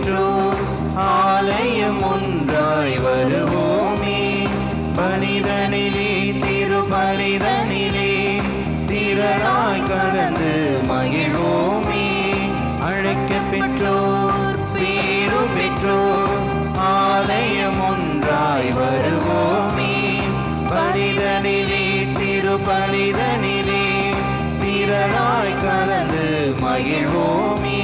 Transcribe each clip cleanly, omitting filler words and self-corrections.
பெற்றோர் ஆலயம் ஒன்றாய் வருவோமே. பலிதனிலே திருபலிதனிலே திரளாய் கலந்து மகிழ்வோமே. அழைக்க பெற்றோர் பேரு பெற்றோர் ஆலயம் ஒன்றாய் வருவோமே. பலிதனிலே திருபலிதனிலே திரளாய் கலந்து மகிழ்வோமே.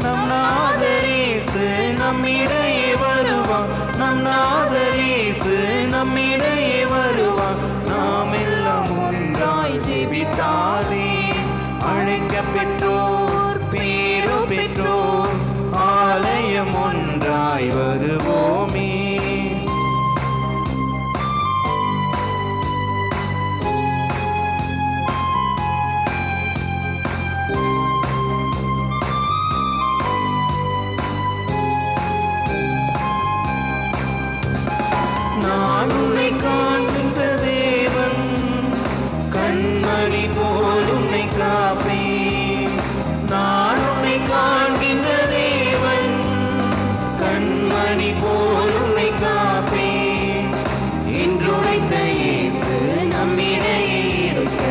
நம் நாதர் இயேசு நம்மிடையே வருவான். நம் நாதர் இயேசு நம்மிடையே வருவான். நாம் எல்லாம் ஒன்றாய் ஜெபித்தாலே. அழைக்க பெற்றோர் பேரு பெற்றோர் ஆலயம் ஒன்றாய் வருவோமே. நான் உன்னை காண்கின்ற தேவன், கண்மணி போல் உன்னை காப்பேன். நான் உன்னை காண்கின்ற தேவன், கண்மணி போல் உன்னை காப்பேன். என்றுரைத்த இயேசு நம்மிடையே இருக்க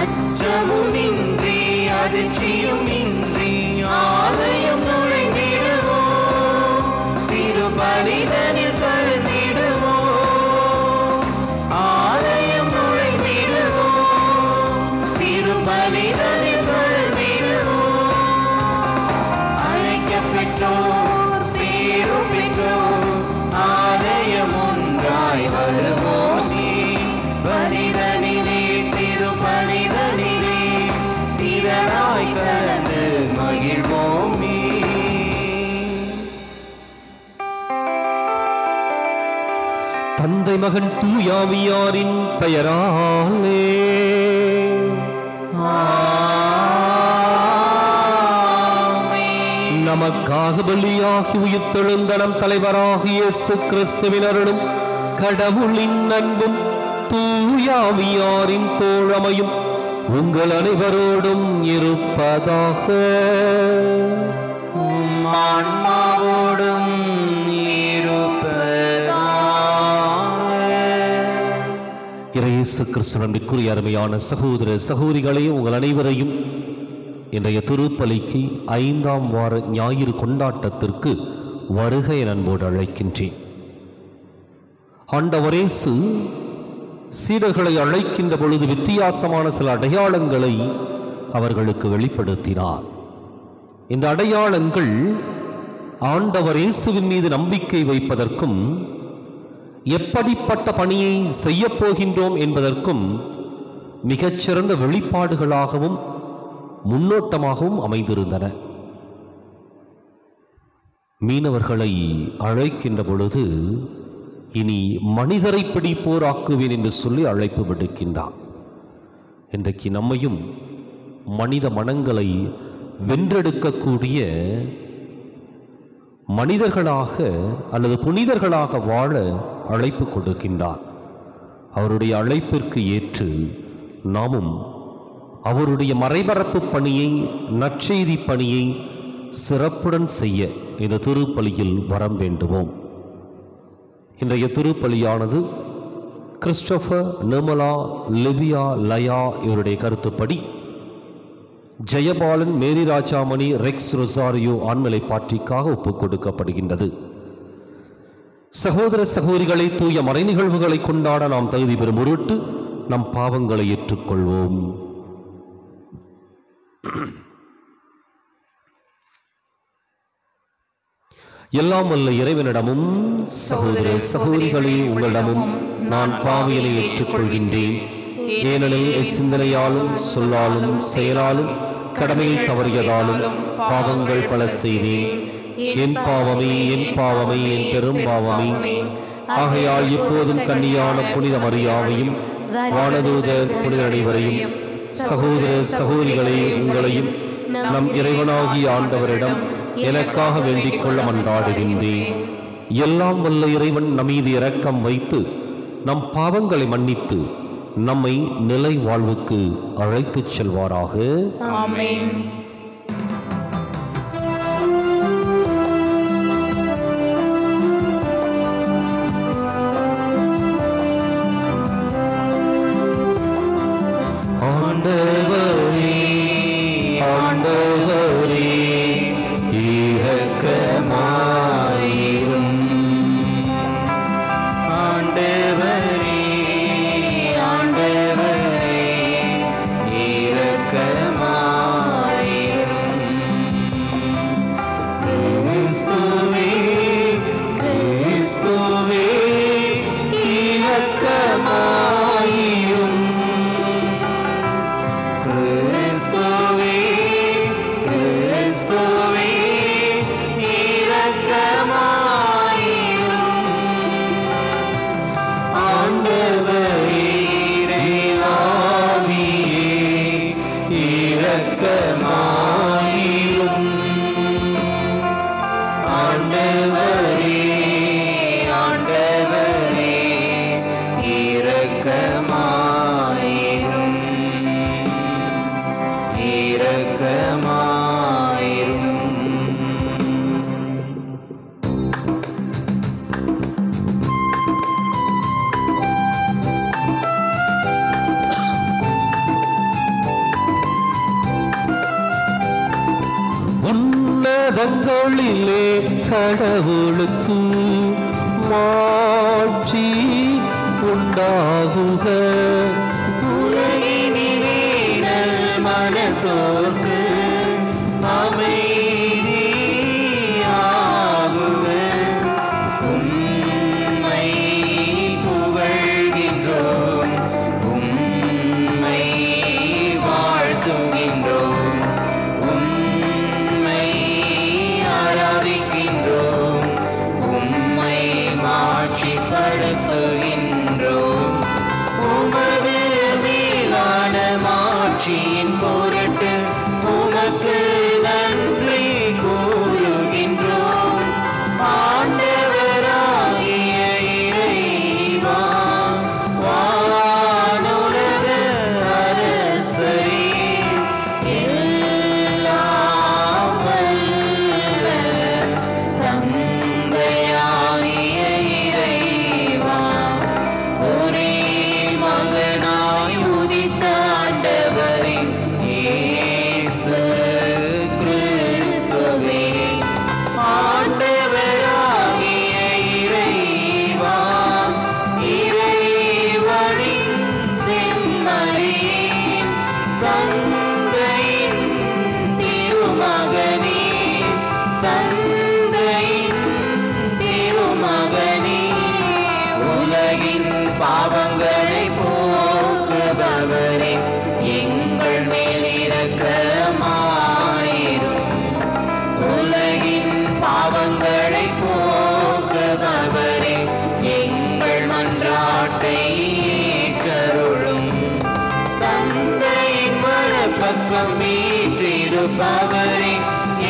அச்சமும் இன்றி அதிர்ச்சியும் இன்றி ஆலயம் நுழைந்திடுவோம். திருபலிதனில் கலந்திடுவோம். ஆலயம் நுழைந்திடுவோம். திருபலிதனில் கலந்திடுவோம். அழைக்க பெற்றோர் பேரு பெற்றோர் ஆலயம் ஒன்றாய் வருவோமே. பலிதனிலே திருபலிதனிலே திரளாய் கலந்து மகிழ்வோமே. தந்தை மகன் தூயாவியாரின் பெயராலே ஆமென். நமக்காக பலியாகி உயிர்த்தெழுந்த நம் தலைவராகிய இயேசு கிறிஸ்துவின் அருளும் கடவுளின் அன்பும் தூயாவியாரின் தோழமையும் உங்கள் அனைவரோடும் இருப்பதாக. உம் ஆன்மாவோடும் இயேசு கிறிஸ்து நம்பிக்குரிய அருமையான சகோதர சகோதரிகளே, உங்கள் அனைவரையும் இன்றைய திருப்பலிக்கு 5ஆம் வார ஞாயிறு கொண்டாட்டத்திற்கு வருகை அன்போடு அழைக்கின்றேன். ஆண்டவர் இயேசு சீடர்களை அழைக்கின்ற பொழுது வித்தியாசமான சில அடையாளங்களை அவர்களுக்கு வெளிப்படுத்தினார். இந்த அடையாளங்கள் ஆண்டவர் இயேசுவின் மீது நம்பிக்கை வைப்பதற்கும் எப்படிப்பட்ட பணியை செய்ய போகின்றோம் என்பதற்கும் மிகச்சிறந்த வெளிப்பாடுகளாகவும் முன்னோட்டமாகவும் அமைந்திருந்தன. மீனவர்களை அழைக்கின்ற பொழுது இனி மனிதரை பிடிப்போராக்குவேன் என்று சொல்லி அழைப்பு விடுக்கின்றார். இன்றைக்கு நம்மையும் மனித மனங்களை வென்றெடுக்கக்கூடிய மனிதர்களாக அல்லது புனிதர்களாக வாழ அழைப்பு கொடுக்கின்றார். அவருடைய அழைப்பிற்கு ஏற்று நாமும் அவருடைய மறைபரப்பு பணியை, நற்செய்தி பணியை சிறப்புடன் செய்ய இந்த திருப்பலியில் வரம் வேண்டுவோம். இன்றைய திருப்பலியானது கிறிஸ்டோபர், நிர்மலா, லிபியா, லயா இவருடைய கருத்துப்படி ஜெயபாலன், மேரி ராஜாமணி, ரெக்ஸ் ரொசாரியோ ஆண்மலை பாட்டிக்காக ஒப்புக் கொடுக்கப்படுகின்றது. சகோதர சகோதரிகளை, தூய மறை நிகழ்வுகளை கொண்டாட நாம் தகுதி பெறும் பொருட்டு நம் பாவங்களை ஏற்றுக்கொள்வோம். எல்லாம் வல்ல இறைவனிடமும் சகோதர சகோதரிகளே உங்களிடமும் நான் பாவியலை ஏற்றுக்கொள்கின்றேன். ஏனெனில் சிந்தனையாலும் சொல்லாலும் செயலாலும் கடமையை தவறியதாலும் பாவங்கள் பல செய்தேன். என் பாவமே, என் பாவமே, என் பெரும் பாவமே. ஆகையால் எப்போதும் கன்னியான புனித மரியாவையும் வானதூதர் புனித அனைவரையும் சகோதர சகோதரிகளே உங்களையும் நம் இறைவனாகிய ஆண்டவரிடம் எனக்காக வேண்டிக் கொள்ள மன்றாடுகின்றேன். எல்லாம் வல்ல இறைவன் நம்மீது இரக்கம் வைத்து நம் பாவங்களை மன்னித்து நம்மை நிலை வாழ்வுக்கு அழைத்துச் செல்வாராக. ஆமென். இரக்கமாயிரும். ஆண்டவரே ஆண்டவரே இரக்கமாயிரும் இரக்கமாயிரும். உன்னதங்களிலே கடவுளுக்கு மாட்சி உண்டாகுக. உலகினிலே நல்மனத்தோர்க்கு அமைதியாகுக. உம்மை புகழ்கின்றோம், உம்மை வாழ்த்துகின்றோம், உம்மை ஆராதிக்கின்றோம், உம்மை மாட்சிப்படுத்துகின்றோம். உமது மேலான மாட்சியின் பொருட்டு உமக்கு நன்றி கூறுகின்றோம். ஆண்டவராகிய இறைவா, வானுலக அரசரே, எல்லாம் வல்ல தந்தையாகிய இறைவா, ஒரே மகனாய் உதித்த ஆண்டவரே இயேசு கிறிஸ்துவே, ஆண்டவராகிய இறைவா, இறைவனின் செம்மறியே, தந்தையின் திருமகனே, தந்தையின் திருமகனே, உலகின் பாவங்களை போக்குபவரே, எங்கள் மேல் இரக்கமாயிரும். உலகின் பாவங்களை போக்குபவரே, எங்கள் மன்றாட்டை ஏற்றருளும். தந்தையின் வலப்பக்கம் வீற்றிருப்பவரே,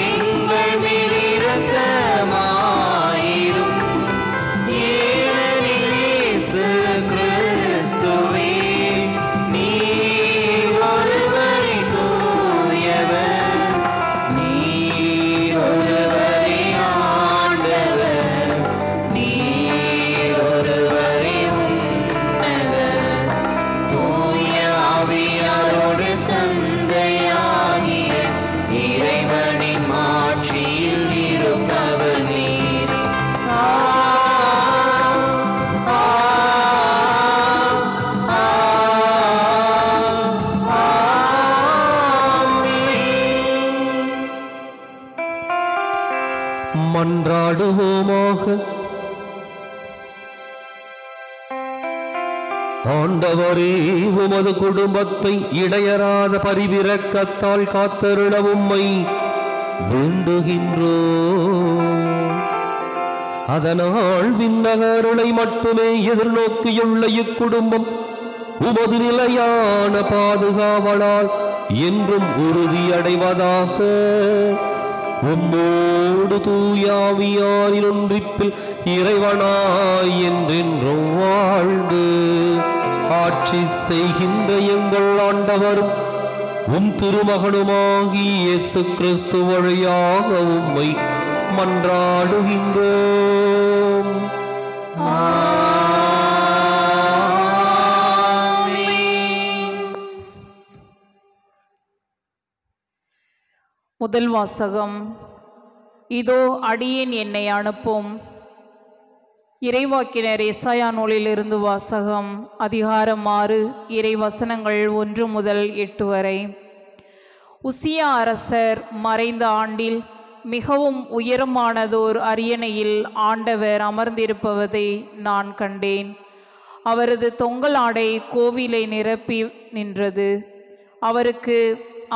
எங்கள் மேல் இரக்கமாயிரும். ஏனெனில் இயேசு கிறிஸ்துவே, நீர் ஒருவரே தூயவர், நீர் ஒருவரே ஆண்டவர், நீர் ஒருவரே உன்னதர். தூய ஆவியாரோடு தந்தையாகிய இறைவனின் மாட்சியில் இருப்பவர் நீரே. மன்றாடுவோமாக. ஆண்டவரே, உமது குடும்பத்தை இடையறாத பரிவிரக்கத்தால் காத்தருள உம்மை வேண்டுகின்றோம். அதனால் விண்ணகருளை மட்டுமே எதிர்நோக்கியுள்ள இக்குடும்பம் உமது நிலையான பாதுகாவலால் என்றும் உறுதியடைவதாக. உம்மோடு தூயாவியாரின் ஒன்றிப்பில் இறைவனாய் என்றென்றும் வாழ்ந்து ஆட்சி செய்கின்ற எங்கள் ஆண்டவரும் உம் திருமகனுமாகி இயேசு கிறிஸ்து வழியாக உம்மை மன்றாடுகின்றோம். முதல் வாசகம். இதோ அடியேன், என்னை அனுப்பும். இறைவாக்கினர் எசாயா நூலிலிருந்து வாசகம். அதிகாரம் 6, இறை வசனங்கள் 1 முதல் 8 வரை. உசியா அரசர் மறைந்த ஆண்டில் மிகவும் உயரமானதோர் அரியணையில் ஆண்டவர் அமர்ந்திருப்பதை நான் கண்டேன். அவரது தொங்கல் ஆடை கோவிலை நிரப்பி நின்றது.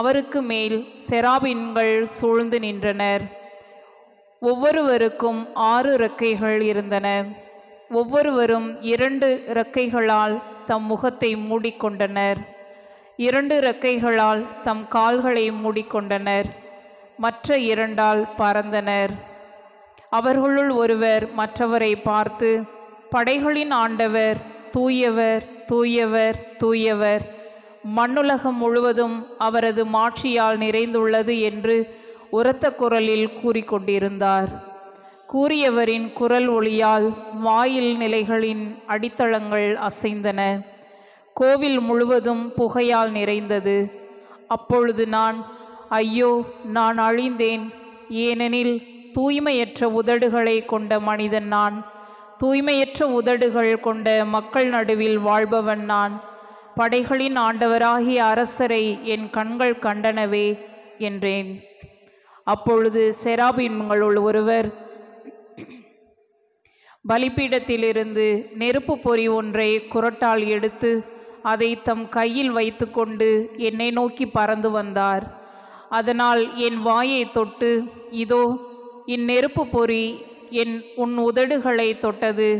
அவருக்கு மேல் செராபின்கள் சூழ்ந்து நின்றனர். ஒவ்வொருவருக்கும் 6 இறக்கைகள் இருந்தன. ஒவ்வொருவரும் 2 இறக்கைகளால் தம் முகத்தை மூடிக்கொண்டனர். 2 இறக்கைகளால் தம் கால்களை மூடிக்கொண்டனர். மற்ற 2ஆல் பறந்தனர். அவர்களுள் ஒருவர் மற்றவரை பார்த்து, படைகளின் ஆண்டவர், தூயவர், தூயவர், தூயவர், மண்ணுலகம் முழுவதும் அவரது மாட்சியால் நிறைந்துள்ளது என்று உரத்த குரலில் கூறிக்கொண்டிருந்தார். கூறியவரின் குரல் ஒளியால் வாயில் நிலைகளின் அடித்தளங்கள் அசைந்தன. கோவில் முழுவதும் புகையால் நிறைந்தது. அப்பொழுது நான், ஐயோ, நான் அழிந்தேன், ஏனெனில் தூய்மையற்ற உதடுகளை கொண்ட மனிதன் நான், தூய்மையற்ற உதடுகள் கொண்ட மக்கள் நடுவில் வாழ்பவன் நான், படைகளின் ஆண்டவராகிய அரசரை என் கண்கள் கண்டனவே என்றேன். அப்பொழுது செராபீன்களுள் ஒருவர் பலிபீடத்திலிருந்து நெருப்பு பொறி ஒன்றை குறட்டால் எடுத்து அதை தம் கையில் வைத்து கொண்டு என்னை நோக்கி பறந்து வந்தார். அதனால் என் வாயை தொட்டு, இதோ இந்நெருப்பு பொறி உன் உதடுகளை தொட்டது,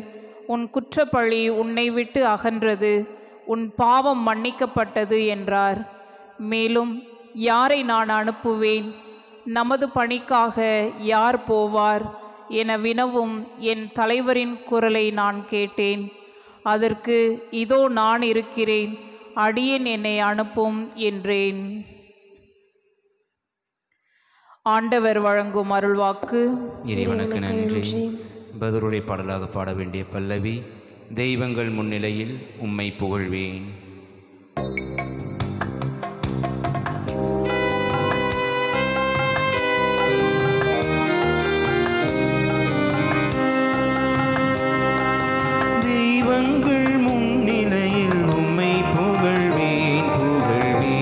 உன் குற்றப்பழி உன்னை விட்டு அகன்றது, உன் பாவம் மன்னிக்கப்பட்டது என்றார். மேலும், யாரை நான் அனுப்புவேன், நமது பணிக்காக யார் போவார் என வினவும் என் தலைவரின் குரலை நான் கேட்டேன். அதற்கு, இதோ நான் இருக்கிறேன், அடியேன் என்னை அனுப்பும் என்றேன். ஆண்டவர் வழங்கும் அருள்வாக்கு. இறைவனுக்கு நன்றி. பதிலுரை பாடலாக பாட வேண்டிய பல்லவி, தெய்வங்கள் முன்னிலையில் உம்மை புகழ்வேன். தெய்வங்கள் முன்னிலையில் உம்மை புகழ்வேன், புகழ்வேன்.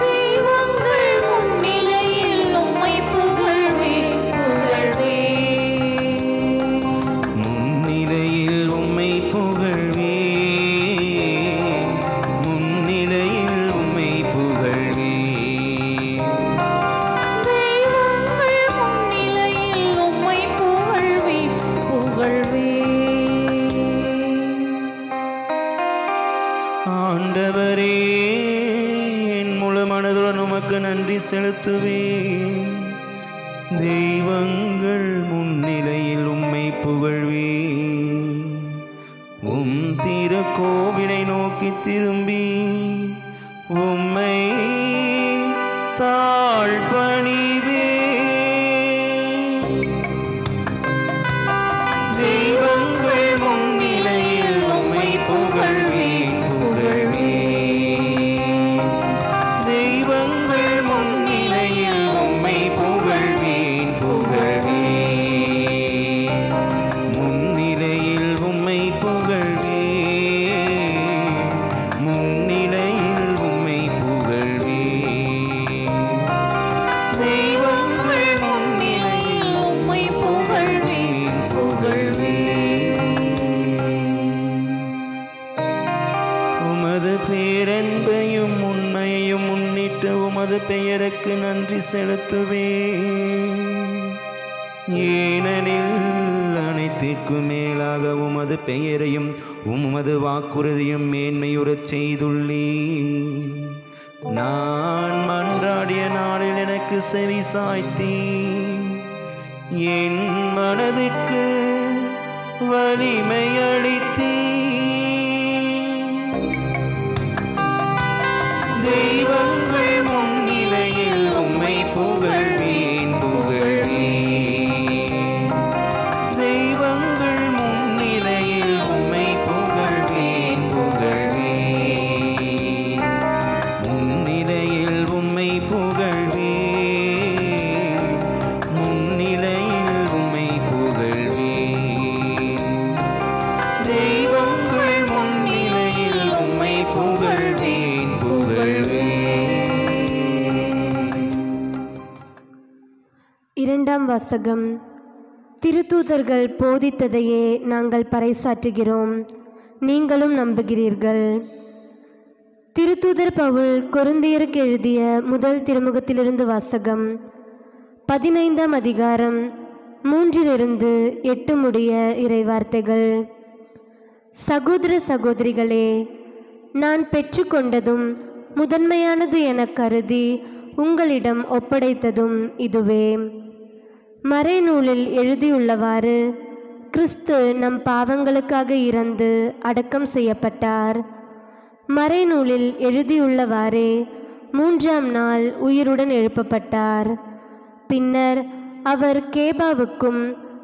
தெய்வங்கள் முன்னிலையில் உம்மை புகழ்வேன், புகழ்வேன். முன்னிலையில் உம்மை புகழ்வேன், முன்னிலையில் உம்மை புகழ்வேன். தெய்வங்கள் முன்னிலையில் உம்மை புகழ்வேன், புகழ்வேன். ஆண்டவரே, என் முழு மனதுடன் உமக்கு நன்றி செலுத்துவேன். தெய்வங்கள் முன்னிலையில் உம்மை புகழ்வேன். உம் திருக்கோவிலை நோக்கி திரும்பி உம்மை தாழ்பணிவேன். தெய்வங்கள் முன்னிலையில் உம்மை புகழ்வேன், புகழ்வேன். தெய்வங்கள் முன்னிலையில் உம்மை புகழ்வேன், புகழ்வேன். முன்னிலையில் உம்மை புகழ்வேன், முன்னிலையில் உம்மை புகழ்வேன். தெய்வங்கள் முன்னிலையில் உம்மை புகழ்வேன், புகழ்வேன். உமது பேரன்பையும் உண்மையையும் முன்னிட்டு உமது பெயருக்கு நன்றி செலுத்துவேன். ஏனெனில் அனைத்திற்கும் மேலாக உமது பெயரையும் உமது வாக்குறுதியும் மேன்மையுறச் செய்துள்ளீர். நான் மன்றாடிய நாளில் எனக்கு செவி சாய்த்தீ. என் மனதிற்கு வலிமையளித்தீ. தெய்வங்கள் முன்னிலையில் உம்மை புகழ்வேன், புகழ்வேன். தெய்வங்கள் முன்னிலையில் உம்மை புகழ்வேன், புகழ்வேன். முன்னிலையில் உம்மை புகழ்வேன், முன்னிலையில் உம்மை புகழ்வேன். தெய்வங்கள் முன்னிலையில் உம்மை புகழ்வேன், புகழ்வேன். இரண்டாம் வாசகம். திருத்தூதர்கள் போதித்ததையே நாங்கள் பறைசாற்றுகிறோம், நீங்களும் நம்புகிறீர்கள். திருத்தூதர் பவுல் கொரிந்தியருக்கு எழுதிய முதல் திருமுகத்திலிருந்து வாசகம். 15ஆம் அதிகாரம் 3-8 முடிய இறைவார்த்தைகள். சகோதர சகோதரிகளே, நான் பெற்றுக்கொண்டதும் முதன்மையானது என கருதி உங்களிடம் ஒப்படைத்ததும் இதுவே. மறைநூலில் எழுதியுள்ளவாறு கிறிஸ்து நம் பாவங்களுக்காக இறந்து அடக்கம் செய்யப்பட்டார். மறைநூலில் எழுதியுள்ளவாறே 3ஆம் நாள் உயிருடன் எழுப்பப்பட்டார். பின்னர் அவர் கேபாவுக்கும்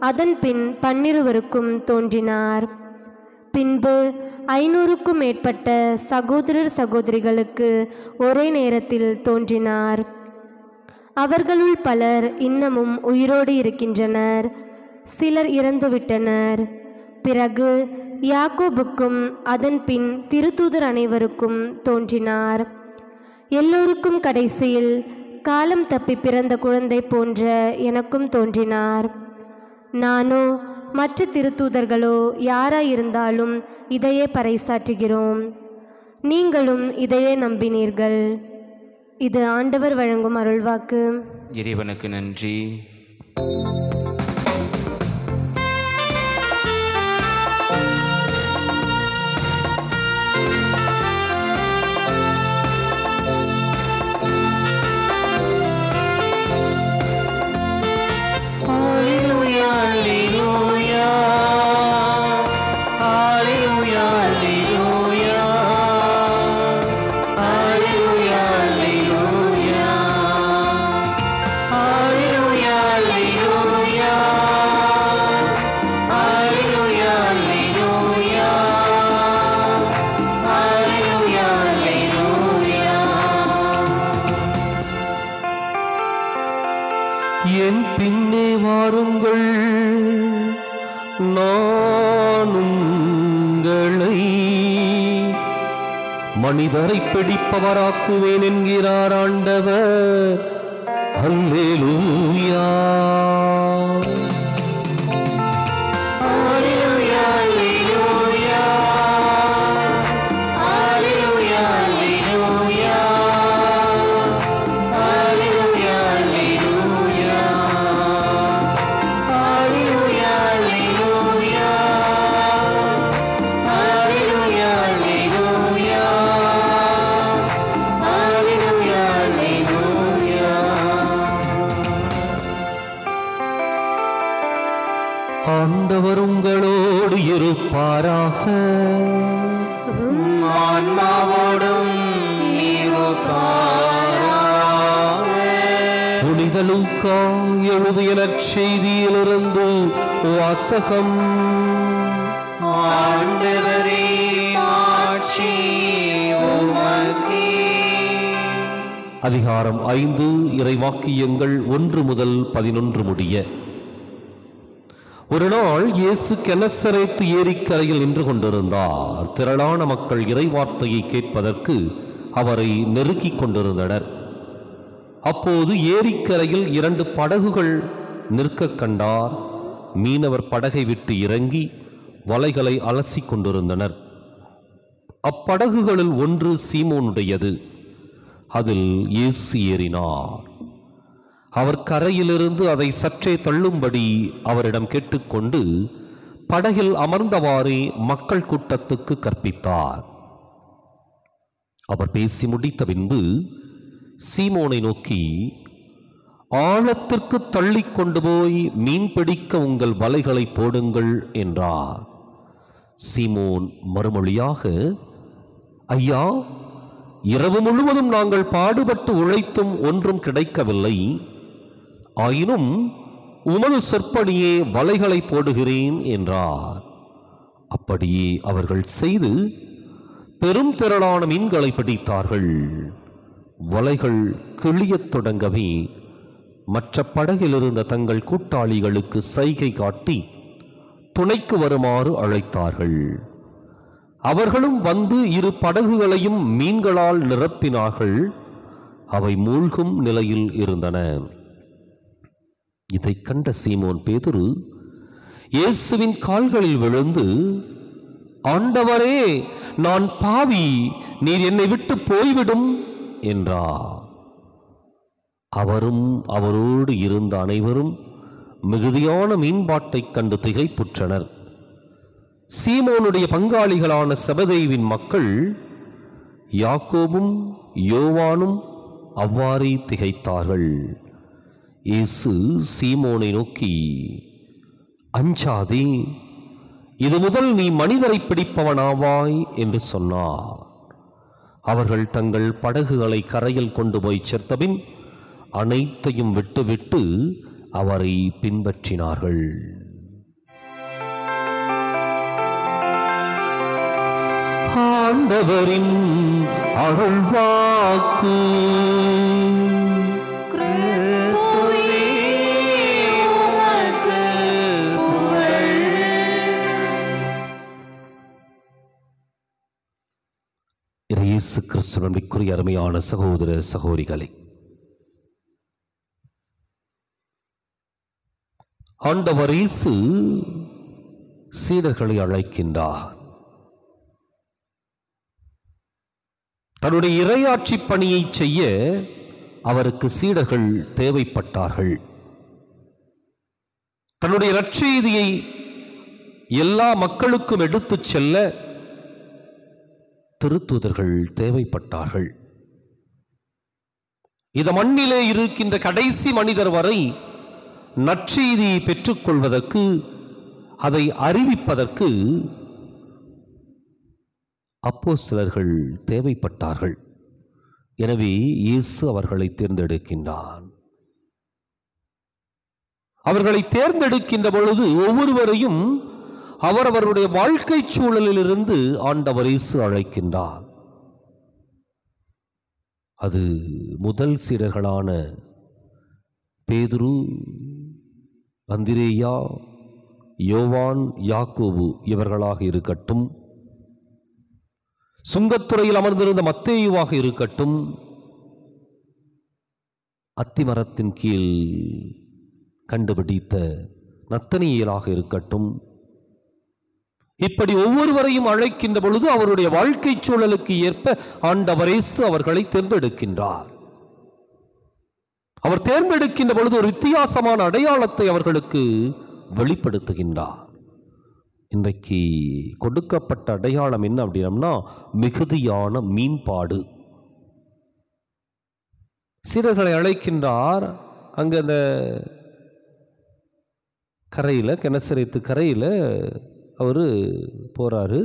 அதன் பின் 12 தோன்றினார். பின்பு 500க்கும் மேற்பட்ட சகோதரர் சகோதரிகளுக்கு ஒரே நேரத்தில் தோன்றினார். அவர்களுள் பலர் இன்னமும் உயிரோடு இருக்கின்றனர், சிலர் இறந்துவிட்டனர். பிறகு யாக்கோபுக்கும் அதன் பின் திருத்தூதர் அனைவருக்கும் தோன்றினார். எல்லோருக்கும் கடைசியில் காலம் தப்பி பிறந்த குழந்தை போன்ற எனக்கும் தோன்றினார். நானோ மற்ற திருத்தூதர்களோ யாராயிருந்தாலும் இதையே பறைசாற்றுகிறோம். நீங்களும் இதையே நம்பினீர்கள். இது ஆண்டவர் வழங்கும் அருள்வாக்கு. இறைவனுக்கு நன்றி. என் பின்னே வாருங்கள், நான் உங்களை மனிதரை பிடிப்பவராக்குவேன் என்கிறார் ஆண்டவர். அல்லேலூயா. ஆண்டவர் உங்களோடு இருப்பாராக. ஆன்மாவோடும் புனித லூக்கா எழுதிய நற்செய்தியிலிருந்து வாசகம். ஆண்டவரே மாட்சி உமக்கே. அதிகாரம் 5, இறைவாக்கியங்கள் 1 முதல் 11 முடிய. ஒரு நாள் இயேசு கெனசரேத்து ஏரிக்கரையில் நின்று கொண்டிருந்தார். திரளான மக்கள் இறைவார்த்தையை கேட்பதற்கு அவரை நெருக்கிக் கொண்டிருந்தனர். அப்போது ஏரிக்கரையில் 2 படகுகள் நிற்க கண்டார். மீனவர் படகை விட்டு இறங்கி வலைகளை அலசி கொண்டிருந்தனர். அப்படகுகளில் ஒன்று சீமோனுடையது. அதில் இயேசு ஏறினார். அவர் கரையிலிருந்து அதை சற்றே தள்ளும்படி அவரிடம் கேட்டுக்கொண்டு படகில் அமர்ந்தவாறே மக்கள் கூட்டத்துக்கு கற்பித்தார். அவர் பேசி முடித்த பின்பு சீமோனை நோக்கி, ஆழத்திற்கு தள்ளி கொண்டு போய் மீன் பிடிக்க உங்கள் வலைகளை போடுங்கள் என்றார். சீமோன் மறுமொழியாக, ஐயா, இரவு முழுவதும் நாங்கள் பாடுபட்டு உழைத்தும் ஒன்றும் கிடைக்கவில்லை. ஆயினும் உமது சொற்படியே வலைகளை போடுகிறேன் என்றார். அப்படியே அவர்கள் செய்து பெரும் திரளான மீன்களை பிடித்தார்கள். வலைகள் கிழியத் தொடங்கவே மற்ற படகில் இருந்த தங்கள் கூட்டாளிகளுக்கு சைகை காட்டி துணைக்கு வருமாறு அழைத்தார்கள். அவர்களும் வந்து 2 படகுகளையும் மீன்களால் நிரப்பினார்கள். அவை மூழ்கும் நிலையில் இருந்தன. இதை கண்ட சீமோன் பேதுரு இயேசுவின் கால்களில் விழுந்து, ஆண்டவரே, நான் பாவி, நீர் என்னை விட்டு போய்விடும் என்றார். அவரும் அவரோடு இருந்த அனைவரும் மிகுதியான மீன்பாட்டைக் கண்டு திகைப்புற்றனர். சீமோனுடைய பங்காளிகளான செபதேயுவின் மக்கள் யாக்கோபும் யோவானும் அவ்வாறே திகைத்தார்கள். இயேசு சீமோனை நோக்கி, அஞ்சாதே, இது முதல் நீ மனிதரை பிடிப்பவனாவாய் என்று சொன்னார். அவர்கள் தங்கள் படகுகளை கரையில் கொண்டு போய் சேர்த்தபின் அனைத்தையும் விட்டுவிட்டு அவரை பின்பற்றினார்கள். ஆண்டவரின் அருள்வாக்கு. இயேசு கிறிஸ்துவின் அருமையான சகோதர சகோதரிகளை, ஆண்டவர் இயேசு சீடர்களை அழைக்கின்றார். தன்னுடைய இறையாட்சி பணியை செய்ய அவருக்கு சீடர்கள் தேவைப்பட்டார்கள். தன்னுடைய நற்செய்தியை எல்லா மக்களுக்கும் எடுத்துச் செல்ல திருத்தூதர்கள் தேவைப்பட்டார்கள். இந்த மண்ணிலே இருக்கின்ற கடைசி மனிதர் வரை நற்செய்தியை பெற்றுக்கொள்வதற்கு, அதை அறிவிப்பதற்கு அப்போஸ்தலர்கள் தேவைப்பட்டார்கள். எனவே இயேசு அவர்களை தேர்ந்தெடுக்கின்றார். அவர்களை தேர்ந்தெடுக்கின்ற பொழுது ஒவ்வொருவரையும் அவரவருடைய வாழ்க்கை சூழலிலிருந்து ஆண்டவர் இயேசு அழைக்கின்றார். அது முதல் சீடர்களான பேதுரு, அந்திரேயா, யோவான், யாக்கோபு இவர்களாக இருக்கட்டும், சுங்கத்துறையில் அமர்ந்திருந்த மத்தேயுவாக இருக்கட்டும், அத்திமரத்தின் கீழ் கண்டுபிடித்த நத்தனியேலாக இருக்கட்டும், இப்படி ஒவ்வொருவரையும் அழைக்கின்ற பொழுது அவருடைய வாழ்க்கை சூழலுக்கு ஏற்ப ஆண்டவர் இயேசு அவர்களை தேர்ந்தெடுக்கின்றார். அவர் தேர்ந்தெடுக்கின்ற பொழுது ஒரு வித்தியாசமான அடையாளத்தை அவர்களுக்கு வெளிப்படுத்துகின்றார். இன்றைக்கு கொடுக்கப்பட்ட அடையாளம் என்ன அப்படின்னா, மிகுதியான மீன்பாடு. சீடர்களை அழைக்கின்றார். அங்க அந்த கரையில, கெனசரேத்து கரையில அவரு போறாரு.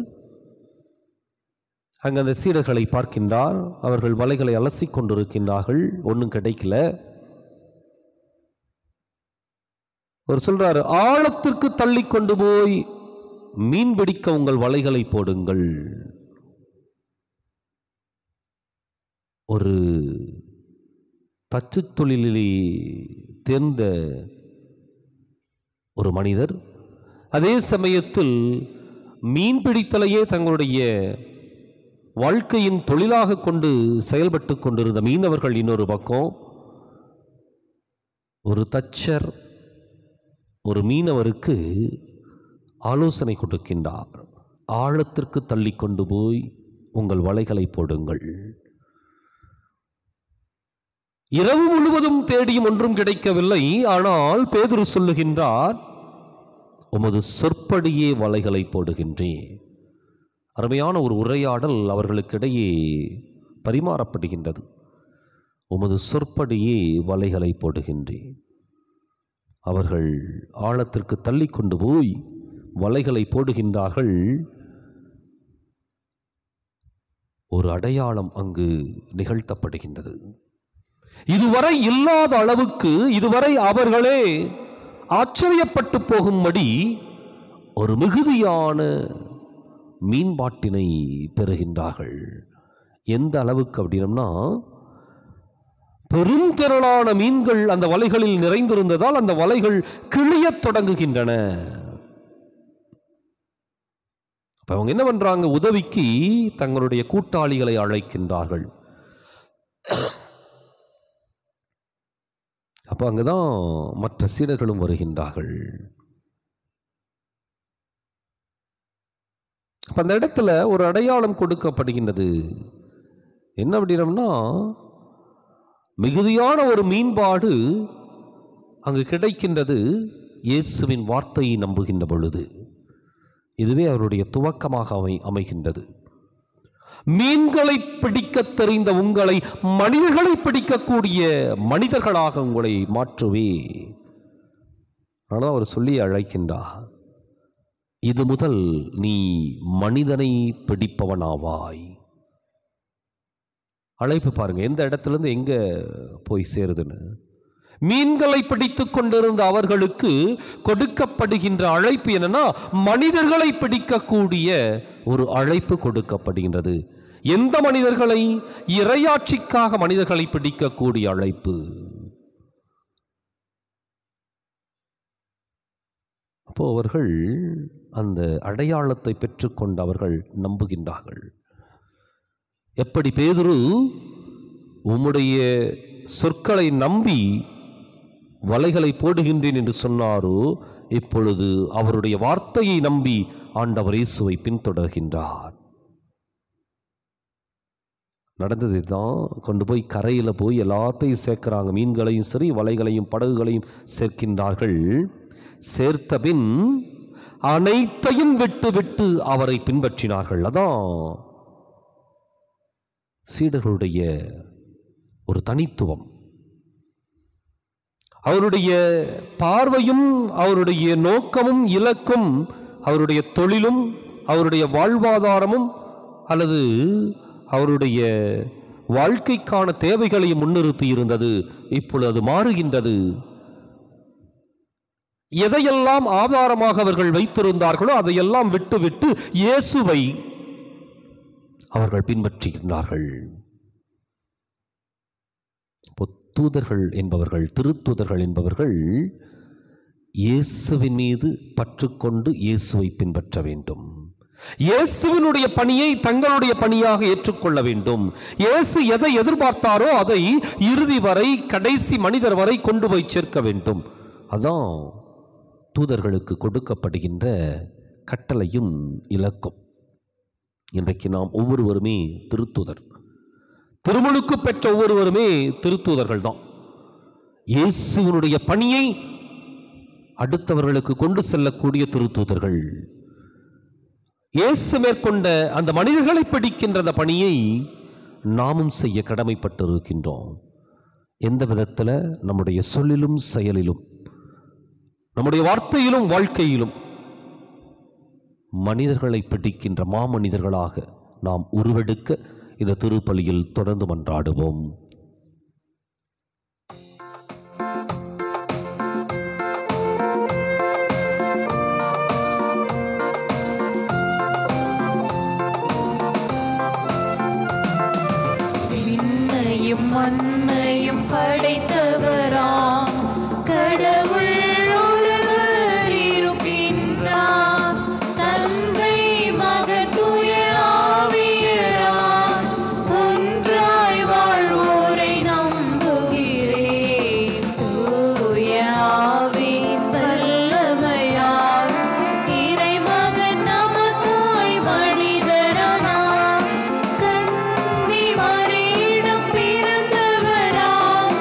அங்க அந்த சீடர்களை பார்க்கின்றார். அவர்கள் வலைகளை அலசி கொண்டிருக்கின்றார்கள். ஒன்றும் கிடைக்கல. அவர் சொல்றாரு, ஆழத்திற்கு தள்ளி கொண்டு போய் மீன் பிடிக்க உங்கள் வலைகளை போடுங்கள். ஒரு தச்சு தொழிலிலே தேர்ந்த ஒரு மனிதர், அதே சமயத்தில் மீன் பிடித்தலையே தங்களுடைய வாழ்க்கையின் தொழிலாக கொண்டு செயல்பட்டு கொண்டிருந்த மீனவர்கள் இன்னொரு பக்கம், ஒரு தச்சர் ஒரு மீனவருக்கு ஆலோசனை கொடுக்கின்றார். ஆழத்திற்கு தள்ளி கொண்டு போய் உங்கள் வலைகளை போடுங்கள். இரவு முழுவதும் தேடியும் ஒன்றும் கிடைக்கவில்லை. ஆனால் பேதுரு சொல்லுகின்றார், உமது சொற்படியே வலைகளை போடுகின்றேன். அருமையான ஒரு உரையாடல் அவர்களுக்கிடையே பரிமாறப்படுகின்றது. உமது சொற்படியே வலைகளை போடுகின்றேன். அவர்கள் ஆழத்திற்கு தள்ளி கொண்டு போய் வலைகளை போடுகின்றார்கள். ஒரு அடையாளம் அங்கு நிகழ்த்தப்படுகின்றது. இதுவரை இல்லாத அளவுக்கு, இதுவரை அவர்களே ஆச்சரியப்பட்டு போகும்படி ஒரு மிகுதியான மீன்பாட்டினை பெறுகின்றார்கள். எந்த அளவுக்கு அப்படின்னா, பெருந்திரளான மீன்கள் அந்த வலைகளில் நிறைந்திருந்ததால் அந்த வலைகள் கிழியத் தொடங்குகின்றன. அப்ப அவங்க என்ன பண்றாங்க, உதவிக்கு தங்களுடைய கூட்டாளிகளை அழைக்கின்றார்கள். அப்ப அங்கதான் மற்ற சீடர்களும் வருகின்றார்கள். அப்ப அந்த இடத்துல ஒரு அடையாளம் கொடுக்கப்படுகின்றது. என்ன அப்படின்னா, மிகுதியான ஒரு மீன்பாடு அங்கு கிடைக்கின்றது. இயேசுவின் வார்த்தையை நம்புகின்ற பொழுது இதுவே அவருடைய துவக்கமாக அமைகின்றது. மீன்களை பிடிக்க தெரிந்த உங்களை மனிதர்களை பிடிக்கக்கூடிய மனிதர்களாக உங்களை மாற்றுவே. ஆனால் அவர் சொல்லி அழைக்கின்றார், இது முதல் நீ மனிதனை பிடிப்பவனாவாய். அழைப்பு பாருங்க, எந்த இடத்துல இருந்து எங்க போய் சேருதுன்னு. மீன்களை பிடித்து கொண்டிருந்த அவர்களுக்கு கொடுக்கப்படுகின்ற அழைப்பு என்னன்னா, மனிதர்களை பிடிக்கக்கூடிய ஒரு அழைப்பு கொடுக்கப்படுகின்றது. எந்த மனிதர்களை? இறையாட்சிக்காக மனிதர்களை பிடிக்கக்கூடிய அழைப்பு. அப்போ அவர்கள் அந்த அடையாளத்தை பெற்றுக்கொண்டு அவர்கள் நம்புகின்றார்கள். எப்படி பேதுரு உம்முடைய சொற்களை நம்பி வலைகளை போடுகின்றேன் என்று சொன்னாரோ, இப்பொழுது அவருடைய வார்த்தையை நம்பி ஆண்டவர் இயேசுவை பின்தொடர்கின்றார். நடந்தது தான். கொண்டு போய் கரையில் போய் எல்லாத்தையும் சேர்க்கிறாங்க. மீன்களையும் சரி, வலைகளையும் படகுகளையும் சேர்க்கின்றார்கள். சேர்த்த பின் அனைத்தையும் விட்டு விட்டு அவரை பின்பற்றினார்கள். அதான் சீடர்களுடைய ஒரு தனித்துவம். அவருடைய பார்வையும் அவருடைய நோக்கமும் இலக்கும் அவருடைய தொழிலும் அவருடைய வாழ்வாதாரமும் அல்லது அவருடைய வாழ்க்கைக்கான தேவைகளையும் முன்னிறுத்தி இருந்தது. இப்பொழுது அது மாறுகின்றது. எதையெல்லாம் ஆதாரமாக அவர்கள் வைத்திருந்தார்களோ அதையெல்லாம் விட்டுவிட்டு இயேசுவை அவர்கள் பின்பற்றுகின்றார்கள். தூதர்கள் என்பவர்கள், திருத்தூதர்கள் என்பவர்கள் இயேசுவின் மீது பற்றுக்கொண்டு இயேசுவை பின்பற்ற வேண்டும். இயேசுவினுடைய பணியை தங்களுடைய பணியாக ஏற்றுக்கொள்ள வேண்டும். இயேசு எதை எதிர்பார்த்தாரோ அதை இறுதி வரை, கடைசி மனிதர் வரை கொண்டு போய் சேர்க்க வேண்டும். அதான் தூதர்களுக்கு கொடுக்கப்படுகின்ற கட்டளையும் இலக்கும். இன்றைக்கு நாம் ஒவ்வொருவருமே திருத்தூதர். திருமுழுக்கு பெற்ற ஒவ்வொருவருமே திருத்தூதர்கள் தான். இயேசுவினுடைய பணியை அடுத்தவர்களுக்கு கொண்டு செல்லக்கூடிய திருத்தூதர்கள். இயேசு மேற்கொண்ட அந்த மனிதர்களை பிடிக்கின்ற அந்த பணியை நாமும் செய்ய கடமைப்பட்டு இருக்கின்றோம். எந்த விதத்தில்? நம்முடைய சொல்லிலும் செயலிலும், நம்முடைய வார்த்தையிலும் வாழ்க்கையிலும் மனிதர்களை பிடிக்கின்ற மாமனிதர்களாக நாம் உருவெடுக்க இந்த திருப்பலியில் தொடர்ந்து மன்றாடுவோம். விண்ணையும் மண்ணையும் படைத்தவராம் கடவுள் ஒருவர் இருக்கின்றார். தந்தை, மகன், தூய ஆவியார் ஒன்றாய் வாழ்வோரை நம்புகிறேன். தூய ஆவியின் வல்லமையால் இறைமகன் நமக்காய் மனிதரானார். கன்னி மரியிடம் பிறந்தவராம்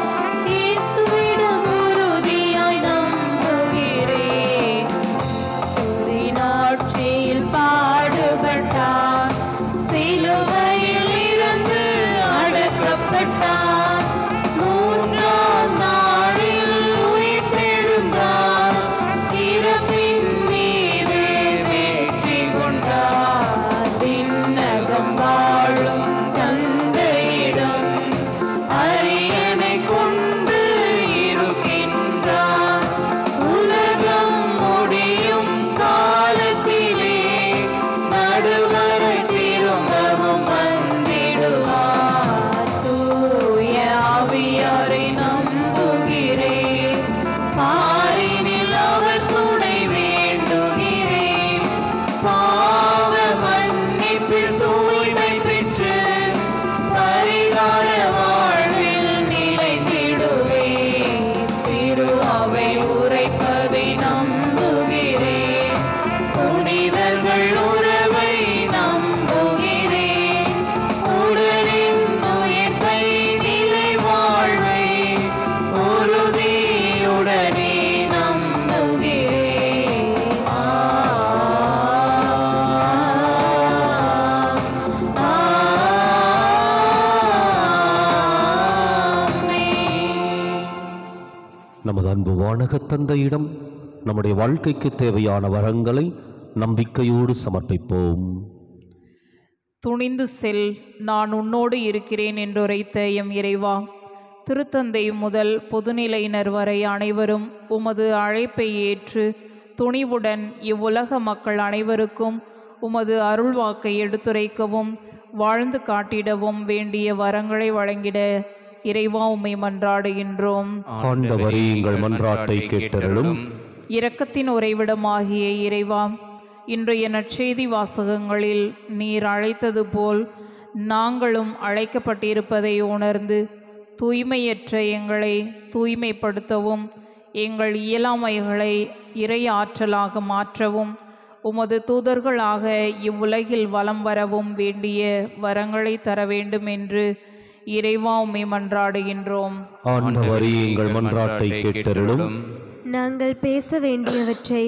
நமது அன்பு வானக தந்தையிடம் நம்முடைய வாழ்க்கைக்கு தேவையான வரங்களை நம்பிக்கையோடு சமர்ப்பிப்போம். துணிந்து செல், நான் உன்னோடு இருக்கிறேன் என்றுரைத்த எம் இறைவா, திருத்தந்தை முதல் பொதுநிலையினர் வரை அனைவரும் உமது அழைப்பை ஏற்று துணிவுடன் இவ்வுலக மக்கள் அனைவருக்கும் உமது அருள்வாக்கை எடுத்துரைக்கவும் வாழ்ந்து காட்டிடவும் வேண்டிய வரங்களை வழங்கிட இறைவா உம்மை மன்றாடுகின்றோம். ஆண்டவரே, எங்கள் மன்றாட்டை கேட்டருளும். இரக்கத்தின் உறைவிடமாகிய இறைவா, இன்றைய நற்செய்தி வாசகங்களில் நீர் அழைத்தது போல் நாங்களும் அழைக்கப்பட்டிருப்பதை உணர்ந்து தூய்மையற்ற எங்களை தூய்மைப்படுத்தவும் எங்கள் இயலாமைகளை இறை ஆற்றலாக மாற்றவும் உமது தூதர்களாக இவ்வுலகில் வலம் வரவும் வேண்டிய வரங்களை தர வேண்டும் என்று இறைவா உம்மை மன்றாடுகின்றோம். ஆண்டவரே, எங்கள் மன்றாட்டை கேட்டருளும். நாங்கள் பேச வேண்டியவற்றை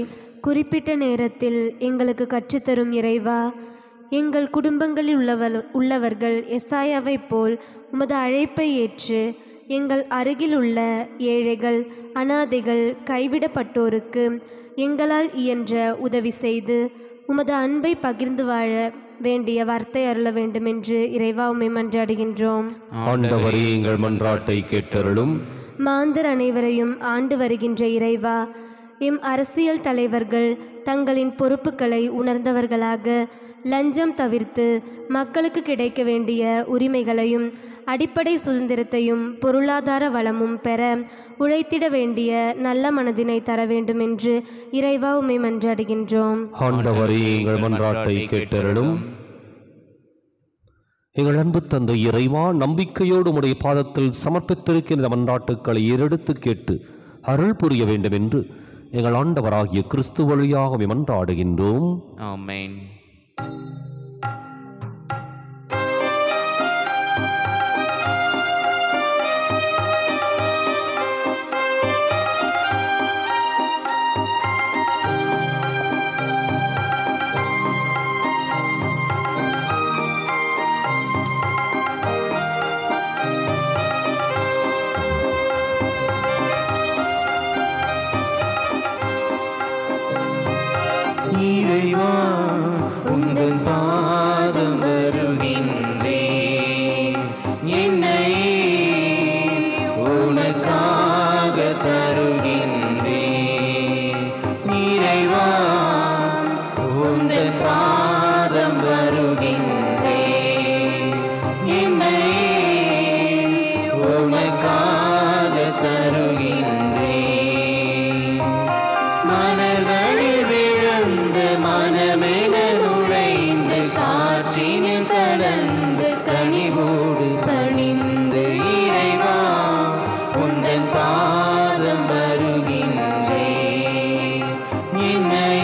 குறிப்பிட்ட நேரத்தில் எங்களுக்கு கற்றுத்தரும் இறைவா, எங்கள் குடும்பங்களில் உள்ளவர்கள் எசாயாவை போல் உமது அழைப்பை ஏற்று எங்கள் அருகில் உள்ள ஏழைகள், அனாதைகள், கைவிடப்பட்டோருக்கு எங்களால் இயன்ற உதவி செய்து உமது அன்பை பகிர்ந்து வாழ வேண்டிய வார்த்தை அருள வேண்டும் என்று இறைவா உம்மை மன்றாடுகின்றோம். ஆண்டவரே, எங்கள் மன்றாட்டை கேட்டருளும். மாந்தர் அனைவரையும் ஆண்டு வருகின்ற இறைவா, எம் அரசியல் தலைவர்கள் தங்களின் பொறுப்புகளை உணர்ந்தவர்களாக லஞ்சம் தவிர்த்து மக்களுக்கு கிடைக்க வேண்டிய உரிமைகளையும் அடிப்படை சுதந்திரத்தையும் பொருளாதார வளமும் பெற உழைத்திட வேண்டிய நல்ல மனதினை தர வேண்டும் என்று இறைவா உம்மை மன்றாடுகின்றோம். ஆண்டவரே, எங்கள் மன்றாட்டை கேட்டருளும். எங்கள் அன்பு தந்தை இறைவா, நம்பிக்கையோடு உம்முடைய பாதத்தில் சமர்ப்பித்திருக்கின்ற மன்றாட்டுக்களை ஏறெடுத்து கேட்டு அருள் புரிய வேண்டும் என்று எங்கள் ஆண்டவராகிய கிறிஸ்து வழியாக மன்றாடுகின்றோம். ஆமென். இறைவா, உங்கள் பாதம் வருகின்றேன், என்னை உனக்காக தருகின்றேன். இறைவா, உங்கள் பாதம் வருகின்றேன், என்னை உனக்காக தருகின்றேன். மனங்களில் விழுந்து மனமென நுழைந்து காற்றினில் கலந்து கனிவோடு பணிந்து இறைவா, உந்தன் பாதம் வருகின்றேன், என்னை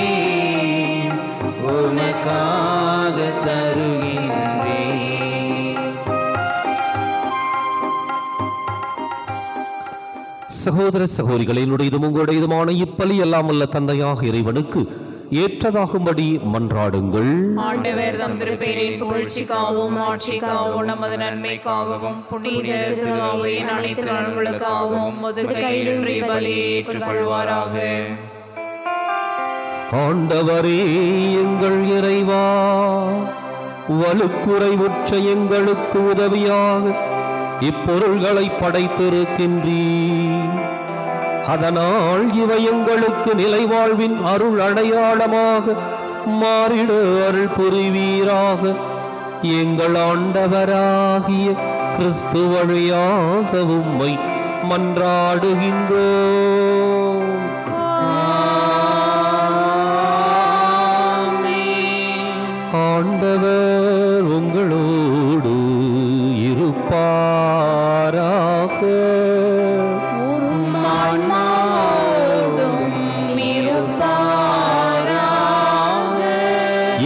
உனக்காக தருகின்றேன். சகோதர சகோதரிகளே, என்னுடையதும் உங்களுடையதுமான இப்பலி எல்லாம் உள்ள தந்தையாக இறைவனுக்கு ஏற்றதாகும்படி மன்றாடுங்கள். ஆண்டவர் தம் திருப்பெயரின் புகழ்ச்சிக்காகவும் ஆட்சிக்காகவும் நமது நன்மைக்காகவும் புனித திருஅவையின் அனைத்து நலன்களுக்காகவும் உமது கையிலிருந்து பலியை ஏற்றுக்கொள்வாராக. ஆண்டவரே, எங்கள் இறைவா, வலுக்குறைவுற்ற எங்களுக்கு உதவியாக இப்பொருள்களை படைத்திருக்கின்றீர். அதனால் இவை எங்களுக்கு நிலைவாழ்வின் அருள் அடையாளமாக மாறிட அருள் புரிவீராக. எங்கள் ஆண்டவராகிய கிறிஸ்து வழியாக உம்மை மன்றாடுகின்றோம். ஆண்டவர் உங்களோடு இருப்பாராக.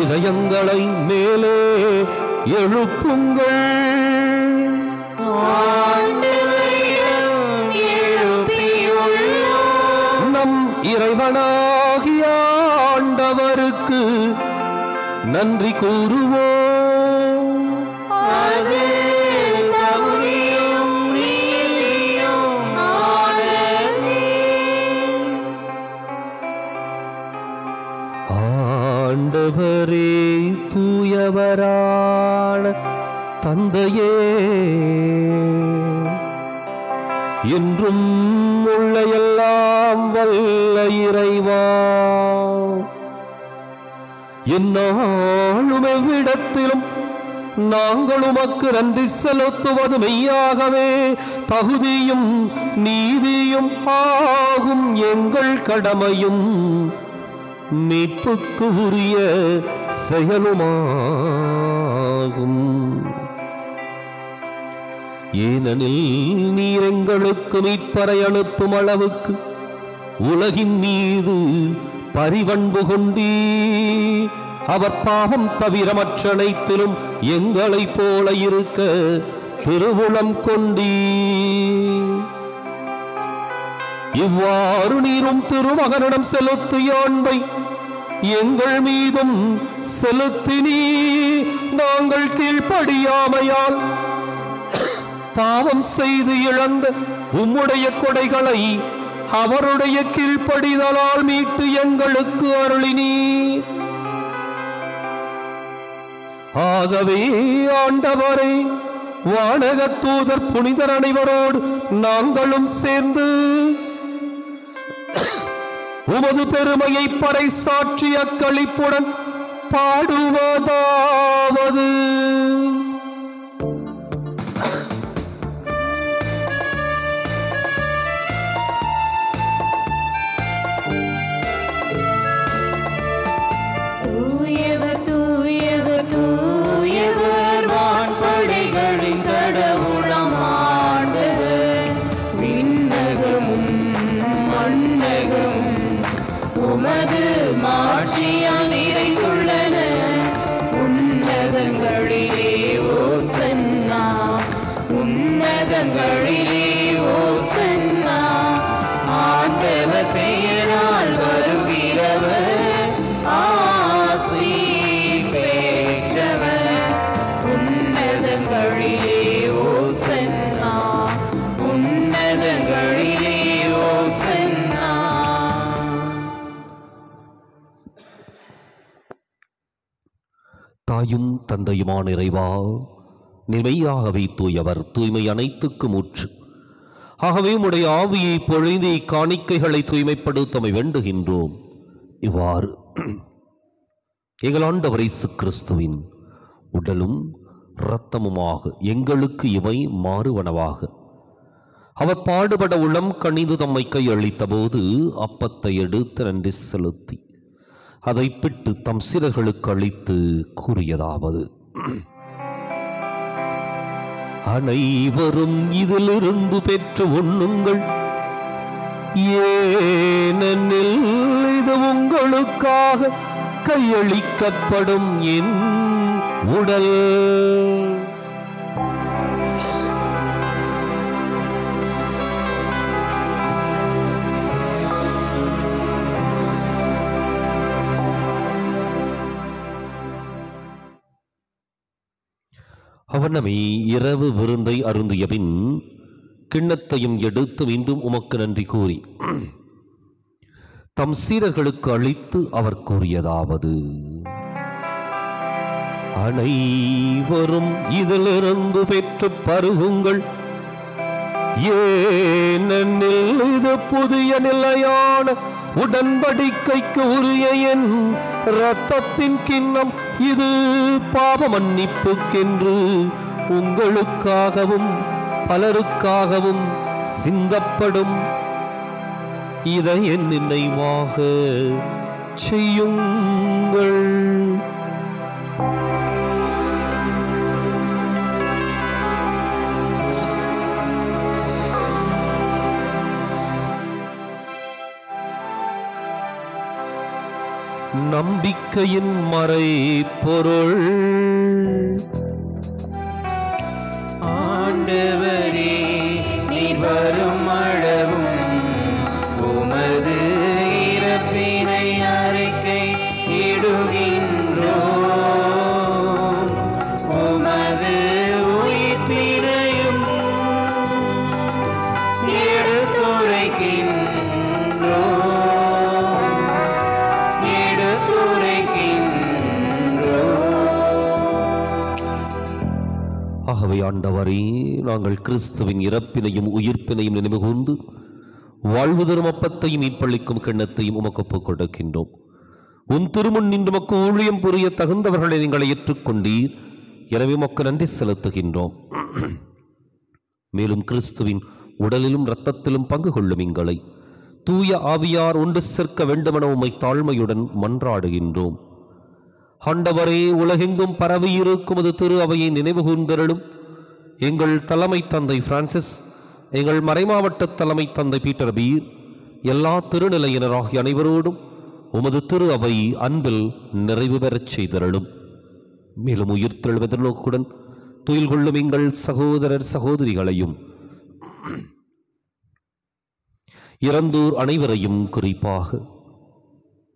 இதயங்களை மேலே எழுப்புங்கள். நம் இறைவனாகிய ஆண்டவருக்கு நன்றி கூறுவோம். என்றும் உள்ள எல்லாம் வல்ல இறைவா, எந்நாளும் எவ்விடத்திலும் நாங்கள் உமக்கு நன்றி செலுத்துவது மெய்யாகவே தகுதியும் நீதியும் ஆகும், எங்கள் கடமையும் மீட்புக்கு உரிய செயலுமாகும். ஏனெனில் நீர் எங்களுக்கு மீட்பரை அனுப்பும் அளவுக்கு உலகின் மீது பரிவன்பு கொண்டீ, அவர் பாவம் தவிர மற்றனைத்திலும் எங்களைப் போல இருக்க திருவுளம் கொண்டீ. இவ்வாறு நீரும் திருமகனிடம் செலுத்திய அன்பை எங்கள் மீதும் செலுத்தினீ. நாங்கள் கீழ்ப்படியாமையால் பாவம் செய்து இழந்த உம்முடைய கொடைகளை அவருடைய கீழ்ப்படிதலால் மீட்டு எங்களுக்கு அருளினீர். ஆகவே ஆண்டவரே, வானக தூதர் புனிதர் அனைவரோடு நாங்களும் சேர்ந்து உமது பெருமையை பறைசாற்றிய களிப்புடன் பாடுவதாவது: தாயும் தந்தையுமான இறைவா, நிமையாகவே தூயவர், தூய்மை அனைத்துக்கும் ஊற்று. ஆகவே உம்முடைய ஆவியை பொழிந்து காணிக்கைகளை தூய்மைப்படுத்தமை வேண்டுகின்றோம். இவ்வாறு எங்கள் ஆண்டவர் இயேசு கிறிஸ்துவின் உடலும் இரத்தமுமாக எங்களுக்கு இவை மாறுவனவாக. அவர் பாடுபட உளம் கனிந்து தம்மை கையளித்த போது அப்பத்தை எடுத்து நன்றி செலுத்தி அதை பிட்டு தம் சீடர்களுக்கு அளித்து கூறியதாவது: அனைவரும் இதிலிருந்து பெற்று உண்ணுங்கள், ஏனெனில் இது உங்களுக்காக கையளிக்கப்படும் என் உடல். அவனமே இரவு விருந்தை அருந்திய பின் கிண்ணத்தையும் எடுத்து மீண்டும் உமக்கு நன்றி கூறி தம் சீடர்களுக்கு அளித்து அவர் கூறியதாவது: அனைவரும் இதிலிருந்து பெற்று பருகுங்கள், ஏனெனில் இது புதிய நிலையான உடன்படிக்கைக்கு உரிய என் இரத்தத்தின் கிண்ணம். இது பாவ மன்னிப்புக்கென்று உங்களுக்காகவும் பலருக்காகவும் சிந்தப்படும். இதை என் நினைவாக செய்யுங்கள். நம்பிக்கையின் மறை பொருள். ஆண்டவரே, நீர் வரும் அளவும் உமது இறப்பினை அறிக்கை இடுகின்றோம், உமது உயிர்ப்பினையும் எடுத்துரைக்கின்றோம். ஆகவே ஆண்டவரே, நாங்கள் கிறிஸ்துவின் இறப்பினையும் உயிர்ப்பினையும் நினைவு கூர்ந்து வாழ்வு தரும் அப்பத்தையும் மீட்பளிக்கும் கிண்ணத்தையும் உமக்கு ஒப்புக் கொடுக்கின்றோம். உன் திருமுன் நின்று உமக்கு ஊழியம் புரிய தகுந்தவர்களை நீங்களை ஏற்றுக்கொண்டீர். எனவே உமக்கு நன்றி செலுத்துகின்றோம். மேலும் கிறிஸ்துவின் உடலிலும் இரத்தத்திலும் பங்கு கொள்ளும் எங்களை தூய ஆவியார் ஒன்று சேர்க்க வேண்டுமென உம்மை தாழ்மையுடன் மன்றாடுகின்றோம். ஆண்டவரே, உலகெங்கும் பரவியிருக்கும் அது திரு அவையை நினைவு கூர்ந்தருளும். எங்கள் தலைமை தந்தை பிரான்சிஸ், எங்கள் மறைமாவட்ட தலைமை தந்தை பீட்டர் பீர், எல்லா திருநிலையினராகிய அனைவரோடும் உமது திரு அவை அன்பில் நிறைவு பெறச் செய்தருளும். மேலும் உயிர்த்தெழும் எதிர்நோக்குடன் துயில் கொள்ளும் எங்கள் சகோதரர் சகோதரிகளையும் இறந்தோர் அனைவரையும், குறிப்பாக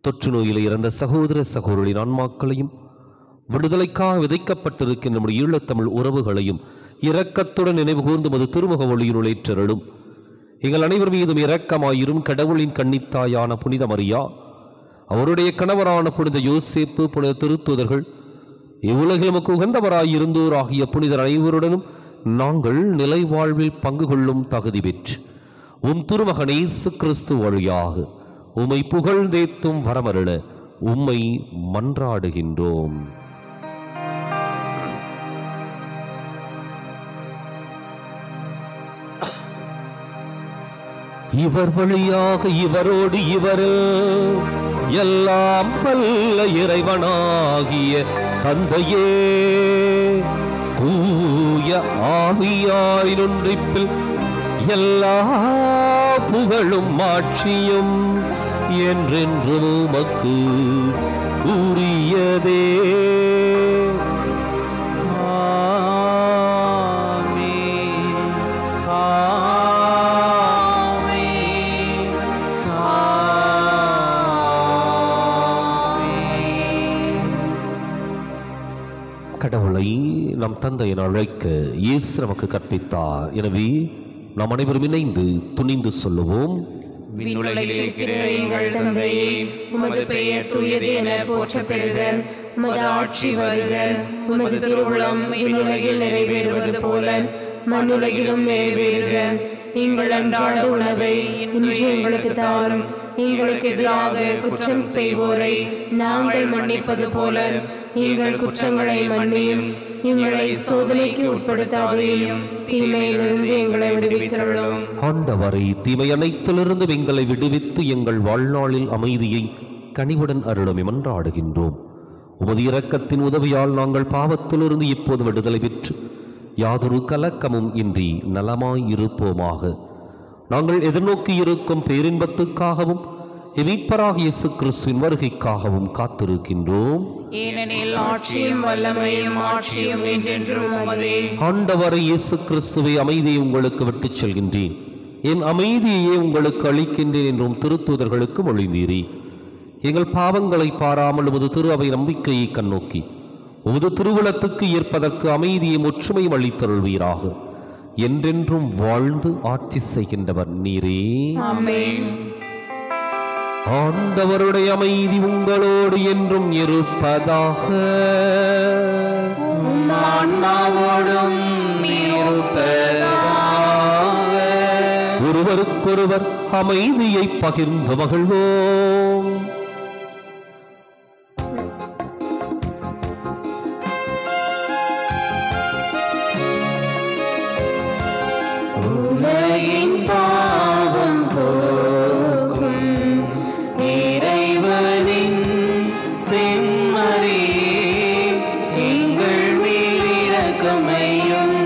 தொற்று நோயில் இறந்த சகோதர சகோதரின் ஆன்மாக்களையும் விடுதலைக்காக விதைக்கப்பட்டிருக்கின்ற நம்முடைய ஈழத்தமிழ் உறவுகளையும் இரக்கத்துடன் நினைவு கூர்ந்து மது திருமுக ஒளியினுள் ஏற்றருளும். எங்கள் அனைவர் மீதும் இரக்கமாயிரும். கடவுளின் கன்னித்தாயான புனித மரியா, அவருடைய கணவரான புனித யோசேப்பு, புனித திருத்தூதர்கள், இவ்வுலகில் நமக்கு உகந்தவராயிருந்தோர் ஆகிய புனிதர் அனைவருடனும் நாங்கள் நிலை வாழ்வில் பங்கு கொள்ளும் தகுதி பெற்று உம் திருமகன் இயேசு கிறிஸ்து வழியாக உம்மை புகழ்ந்தேத்தும் வரமருள உம்மை மன்றாடுகின்றோம். இவர் வழியாக இவரோடு இவரில் எல்லாம் வல்ல இறைவனாகிய தந்தையே, தூய ஆவியாரின் ஒன்றிப்பில் எல்லா புகழும் ஆட்சியும் என்றென்றும் உமக்கு உரியதே. கடவுளை நம் தந்தை என அழைக்க இயேசு நமக்கு கற்பித்தார். எனவே நாம் அனைவரும் இணைந்து துணிந்து சொல்லுவோம். விண்ணுலகில் இருக்கிற எங்கள் தந்தையே, உமது பெயர் தூயது என போற்ற பெறுக. உமது ஆட்சி வருக. உமது திருவுளம் விண்ணுலகில் நிறைவேறுவது போல மண்ணுலகிலும் நிறைவேறுக. எங்கள் அன்றாட உணவை இன்று எங்களுக்கு தாரும். எங்களுக்கு எதிராக குற்றம் செய்வோரை நாங்கள் மன்னிப்பது போல எங்கள் குற்றங்களை மன்னியும். எங்களை சோதனைக்கு உட்படுத்தாதையும் தீமையிலிருந்து எங்களை விடுவித்தருளும். ஆண்டவரே, தீமை அனைத்திலிருந்து எங்களை விடுவித்து எங்கள் வாழ்நாளில் அமைதியை கனிவுடன் அருளும் மன்றாடுகின்றோம். உமது இரக்கத்தின் உதவியால் நாங்கள் பாவத்திலிருந்து இப்போது விடுதலை பெற்று யாதொரு கலக்கமும் இன்றி நலமாய் இருப்போமாக. நாங்கள் எதிர்நோக்கி இருக்கும் பேரின்பத்துக்காகவும் மீட்பராக இயேசு கிறிஸ்துவின் வருகைக்காகவும் காத்திருக்கின்றோம். ஏனெனில் ஆட்சியும் வல்லமையும் ஆட்சியும் என்றென்றும் உமதே. ஆண்டவரை இயேசு கிறிஸ்துவை, அமைதியை உங்களுக்கு விட்டுச் செல்கின்றேன், என் அமைதியையே உங்களுக்கு அளிக்கின்றேன் என்றும் திருத்தூதர்களுக்கு மொழிந்தீரே. எங்கள் பாவங்களை பாராமல் உமது திரு அவை நம்பிக்கையை கண்ணோக்கி உமது திருவுளத்துக்கு ஏற்பதற்கு அமைதியை ஒற்றுமையும் அளித்தருள்வீராக. என்றென்றும் வாழ்ந்து ஆட்சி செய்கின்றவர் நீரே. ஆமென். ஆண்டவருடைய அமைதி உங்களோடு என்றும் இருப்பதாக. ஆன்மாவோடும் இருப்பதாக. ஒருவருக்கொருவர் அமைதியை பகிர்ந்து மகிழ்வோம். உலகின் பாவம் போக்கும் இறைவனின் செம்மறி, எங்கள் மேல் இரக்கமையும்.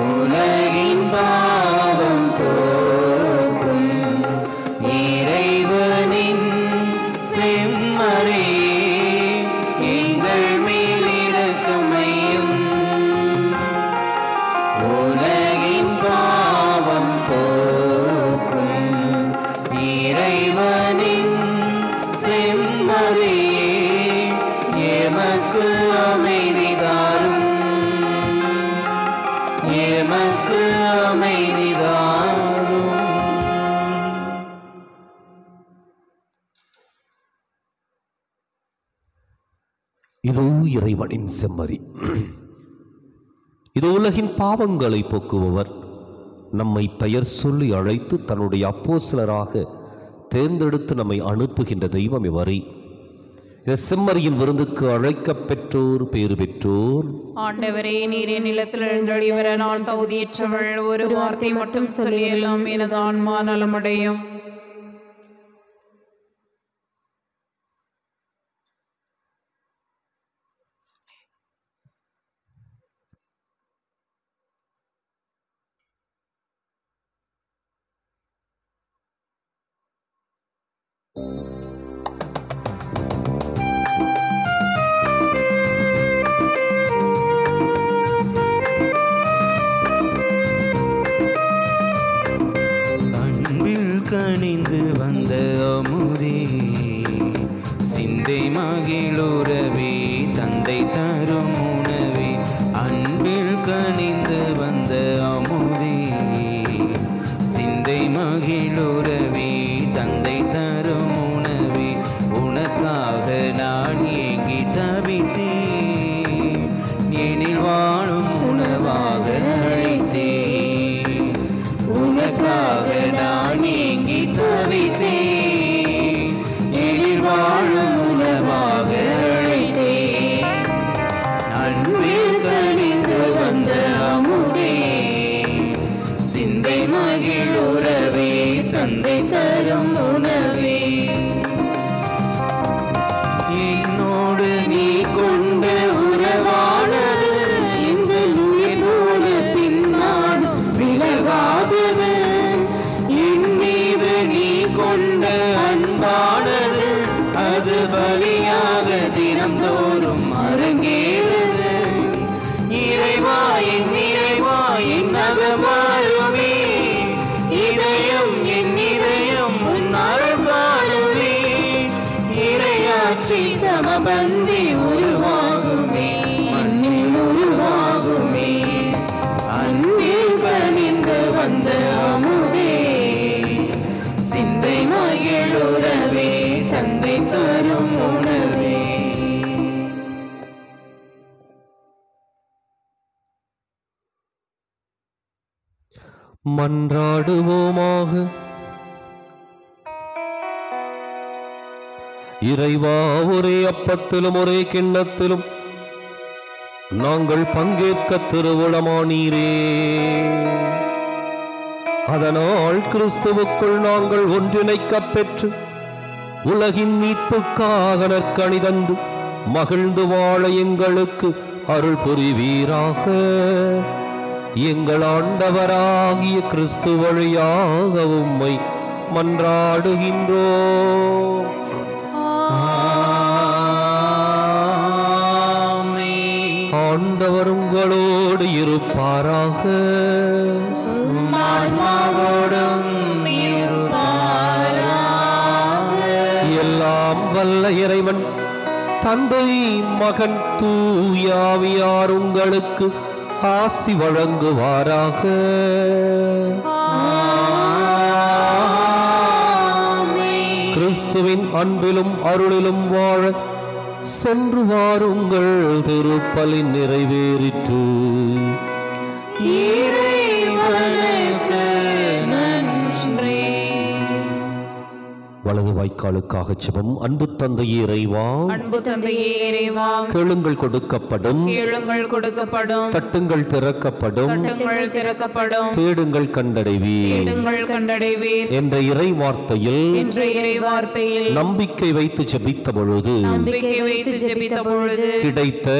உலகின் பாவம் போக்கும் இறைவனின் செம்மறி, எங்கள் மேல் இரக்கமையும். உலகின் பாவம் போக்கும் இறைவனின் செம்மறியே, எமக்கு அமைதி தாரும். எமக்கு அமைதி தாரும். இதோ இறைவனின் செம்மறி. இது உலகின் பாவங்களை போக்குபவர். நம்மை பெயர் சொல்லி அழைத்து தன்னுடைய அப்போஸ்தலராக தேர்ந்தெடுத்து நம்மை அனுப்புகின்ற தெய்வம் இவரே. இந்த செம்மறியின் விருந்துக்கு அழைக்கப் பெற்றோர் பேறு பெற்றோர். ஆண்டவரே, நீரே நிலத்தில் எழுந்தருளி வர நான் தகுதியற்றவள். ஒரு வார்த்தை மட்டும் சொல்லி எல்லாம் எனது ஆன்மா நலமடையும். கனிந்து வந்த அமுதே, சிந்தை மகிழுறவே தந்தை தரும் உணவே. அன்பில் கனிந்து வந்த அமுதே, சிந்தை மகிழுறவே தந்தை தரும் உணவே. உனக்காக நான் ஏங்கி தவித்தேன், எனில் வாழும் உணவாக அழைத்தேன். உனக்காக நான் ஏங்கி தவித்தேன், எனில் வாழும் உணவாக அழைத்தேன். அன்பில் கனிந்து வந்த அமுதே, சிந்தை மகிழுறவே தந்தை தரும் உணவே. என்னோடு நீ கொண்ட உறவானது இந்த உயிரோடு பின்னாடும் விலகாதது. என் மீது நீ கொண்ட அன்பானது அது பலியாக தினம்தோறும் அரங்கேறுது. இறைவா என் அகமாருமே, இதயம் என் இதயம் உன் அருள் காணுமே. இறையாட்சி சமபந்தி உருவாகுமே, மண்ணில் உருவாகுமே. அன்பில் கனிந்து வந்த அமுதே, சிந்தை மகிழுறவே தந்தை தரும் உணவே. மன்றாடுவோமாக. இறைவா, ஒரே அப்பத்திலும் ஒரே கிண்ணத்திலும் நாங்கள் பங்கேற்க திருவுளமானீரே. அதனால் கிறிஸ்துவுக்குள் நாங்கள் ஒன்றிணைக்கப் பெற்று உலகின் மீட்புக்காக நற்கனி தந்து மகிழ்ந்து வாழ எங்களுக்கு அருள் புரிவீராக. எங்கள் ஆண்டவராகிய கிறிஸ்து வழியாக உம்மை மன்றாடுகின்றோம். ஆண்டவர் உங்களோடு இருப்பாராக. எல்லாம் வல்ல இறைவன் தந்தை, மகன், தூய ஆவியார் உங்களுக்கு ஆசி வழங்குவாராக. கிறிஸ்துவின் அன்பிலும் அருளிலும் வாழ சென்று வாருங்கள். திருப்பலின் நிறைவேறிற்று. வலது வாய்க்காலுக்காக ஜெபம். அன்பு தந்தையே இறைவா, அன்பு தந்தையே இறைவா, கேளுங்கள் கொடுக்கப்படும், கேளுங்கள் கொடுக்கப்படும், தட்டுங்கள் திறக்கப்படும், தட்டுங்கள் திறக்கப்படும், தேடுங்கள் கண்டடைவீர், தேடுங்கள் கண்டடைவீர் என்ற இறை வார்த்தையில் என்ற இறை வார்த்தையில் நம்பிக்கை வைத்து ஜெபித்த பொழுது நம்பிக்கை வைத்து ஜெபித்த பொழுது கிடைத்த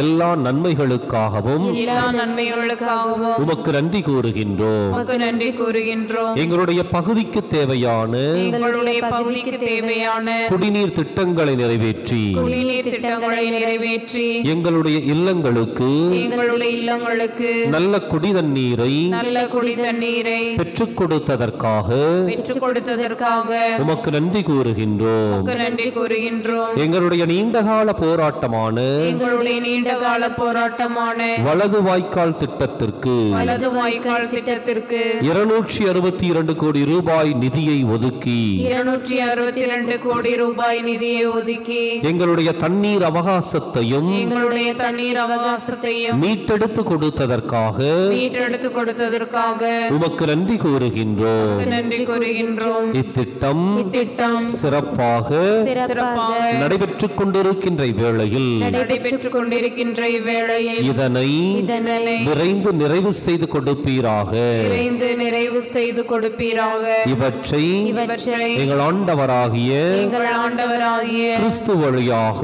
எல்லா நன்மைகளுக்காகவும் எல்லா நன்மைகளுக்காகவும் உமக்கு நன்றி கூறுகின்றோம். உமக்கு நன்றி கூறுகின்றோம். எங்களுடைய பகுதிக்கு தேவையான எங்களுடைய பகுதிக்கு தேவையான குடிநீர் திட்டங்களை நிறைவேற்றி குடிநீர் திட்டங்களை நிறைவேற்றி எங்களுடைய இல்லங்களுக்கு நல்ல குடி தண்ணீரை பெற்றுக் கொடுத்ததற்காக உமக்கு நன்றி கூறுகின்றோம். எங்களுடைய நீண்டகால போராட்டமான வலது வாய்க்கால் திட்டத்திற்கு 262 கோடி ரூபாய் நிதியை ஒதுக்கி ஒதுக்கி 262 கோடி ரூபாய் நிதியை ஒதுக்கி எங்களுடைய தண்ணீர் அவகாசத்தையும் மீட்டெடுத்து கொடுத்ததற்காக உமக்கு நன்றி கூறுகின்றோம். இத்திட்டம் சிறப்பாக நடைபெற்றுக் கொண்டிருக்கின்ற வேளையில் இதனை விரைந்து நிறைவு செய்து கொடுப்பீராக. இவற்றை எங்கள் ஆண்டவராகிய கிறிஸ்து வழியாக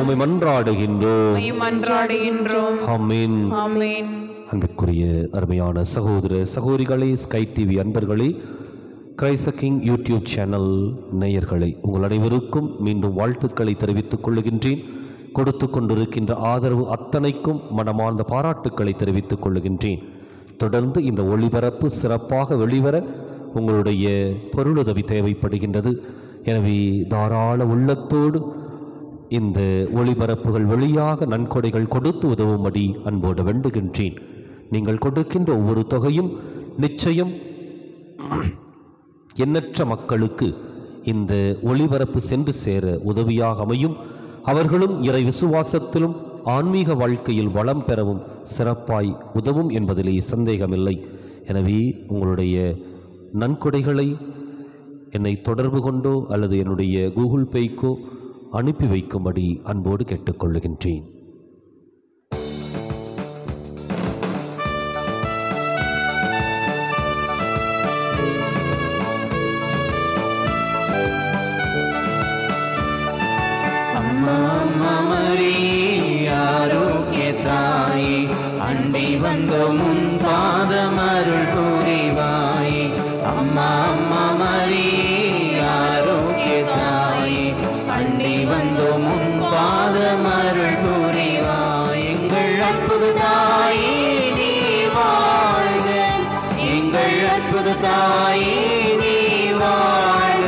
உம்மை மன்றாடுகின்றோம். ஆமென். அன்பிற்குரிய அருமையான சகோதர சகோதரிகளே, ஸ்கை டிவி அன்பர்களே, கிரைஸ்ட் கிங் யூடியூப் சேனல் நேயர்களே, உங்கள் அனைவருக்கும் மீண்டும் வாழ்த்துக்களை தெரிவித்துக் கொள்ளுகின்றேன். கொடுத்து கொண்டிருக்கின்ற ஆதரவு அத்தனைக்கும் மனமார்ந்த பாராட்டுக்களை தெரிவித்துக் கொள்ளுகின்றேன். தொடர்ந்து இந்த ஒளிபரப்பு சிறப்பாக வெளிவர உங்களுடைய பொருளுதவி தேவைப்படுகின்றது. எனவே தாராள உள்ளத்தோடு இந்த ஒளிபரப்புகள் வழியாக நன்கொடைகள் கொடுத்து உதவும்படி அன்போடு வேண்டுகின்றேன். நீங்கள் கொடுக்கின்ற ஒவ்வொரு தொகையும் நிச்சயம் எண்ணற்ற மக்களுக்கு இந்த ஒளிபரப்பு சென்று சேர உதவியாக அமையும். அவர்களும் இறை விசுவாசத்திலும் ஆன்மீக வாழ்க்கையில் வளம் பெறவும் சிறப்பாய் உதவும் என்பதிலே சந்தேகமில்லை. எனவே உங்களுடைய நன்கொடைகளை என்னை தொடர்பு கொண்டோ அல்லது என்னுடைய கூகுள் பேக்கோ அனுப்பி வைக்கும்படி அன்போடு கேட்டுக்கொள்ளுகின்றேன். அண்டை வந்தோம் உன் பாதம் அருள் புரிவாய். அம்மா அம்மா மரி ஆரோக்கிய தாயே, அண்டை வந்தோம் உன் பாதம் அருள் புரிவாய். எங்கள் அற்புத தாயே நீ வாழ்க, எங்கள் அற்புத தாயே நீ வாழ்க,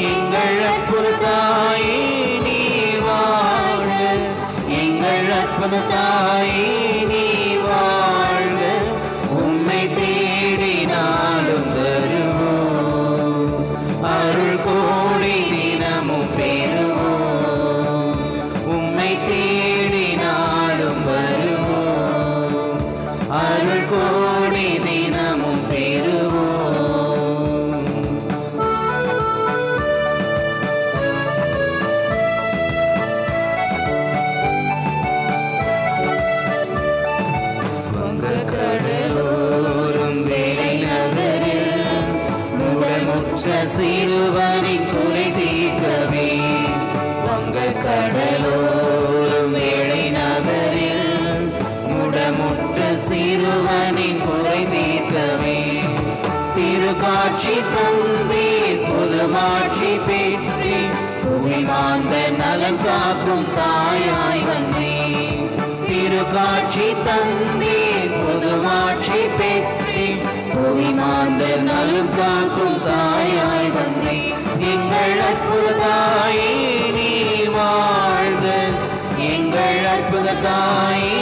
எங்கள் அற்புத தாயே நீ வாழ்க, எங்கள் அற்புத தாயே நீ வாழ்க. உம்மை தேடினாலும் வருவோம், அருள் கோடி தினமும் பெறுவோம். உம்மை தேடினாலும் வருவோம், அருள் கோடி தினமும் பெறுவோம். கடலோரும் வேலை நகரில் முடமுற்ற சிறுவனின் குறை தீர்க்கவே. வங்க கடலோரும் வேலை நகரில் முடமுற்ற சிறுவனின் குறை தீர்க்கவே. திருக்காட்சி தந்தீர் புதுமாட்சி பெற்றி புவிமாந்த நலன் காக்கும் தாயாய் வந்தேன். திருக்காட்சி தந்தீர் புதுமாட்சி பெற்றி புவிமாந்த நலம் காக்கும் தாயாய் வந்தேன். எங்கள் அற்புத தாயே நீ வாழ்க, எங்கள் அற்புத தாயே